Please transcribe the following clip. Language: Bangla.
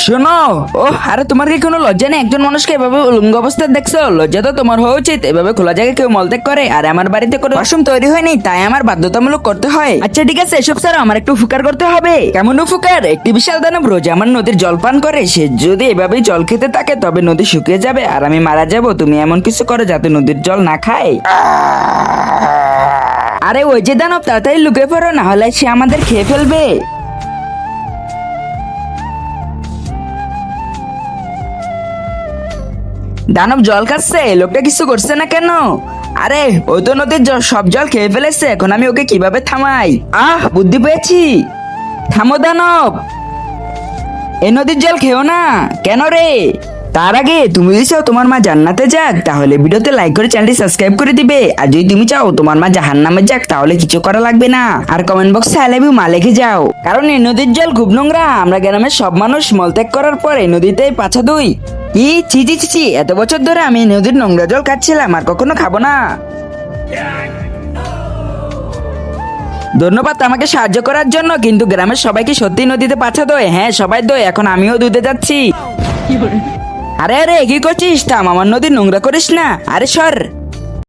শোনো, ও আরে তোমার কি কোনো লজ্জা নেই? একজন মানুষকে এভাবে উলঙ্গ অবস্থায় দেখছো? লজ্জা তো তোমার হওয়া উচিত। এভাবে খোলা জায়গায় কেউ মলত্যাগ করে, আর আমার বাড়িতে কোনো ওয়াশরুম তৈরি হয়নি, তাই আমার বাধ্যতামূলক করতে হয়। আচ্ছা ঠিক আছে, এসব স্যার আমার একটু উপকার করতে হবে। কেমন উপকার? একটি বিশাল দানব রোজ আমার নদীর জল পান করে। সে যদি এভাবেই জল খেতে থাকে তবে নদী শুকিয়ে যাবে আর আমি মারা যাব। তুমি এমন কিছু করো যাতে নদীর জল না খায়। আরে ওই যে দানব, তাড়াতাড়ি লুকিয়ে পড়ো, না হলে সে আমাদের খেয়ে ফেলবে। দানব জল খাচ্ছে, লোকটা কিছু করছে না কেন? আরে ও তো নদীর সব জল খেয়ে ফেলেছে, এখন আমি ওকে কিভাবে থামাই? বুদ্ধি পেয়েছি। থামো দানব, এই নদীর জল খেও না। কেন রে? তার আগে তুমি যদি চাও তোমার মা জান্নাতে যাক, তাহলে ভিডিওতে লাইক করে চ্যানেলটি সাবস্ক্রাইব করে দিবে। আর যদি তুমি চাও তোমার মা জাহান্নামে যাক, তাহলে কিছু করা লাগবে না। আর কমেন্ট বক্সে আই লাভ ইউ মা লিখে যাও। কারণ এই নদীর জল খুব নোংরা। আমরা গ্রামের সব মানুষ মলত্যাগ করার পর এই নদীতে পাছা দুই। কি ছি ছি ছি ছি, এত বছর ধরে আমি এই নদীর নোংরা জল খাচ্ছিলাম, আর কখনো খাবো না। ধন্যবাদ আমাকে সাহায্য করার জন্য, কিন্তু গ্রামের সবাইকে সত্যি নদীতে পাছা দোয়? হ্যাঁ সবাই দোয়, এখন আমিও দুধে যাচ্ছি। আরে আরে কি করছিস? থাম, আমার নদী নোংরা করিস না। আরে সর।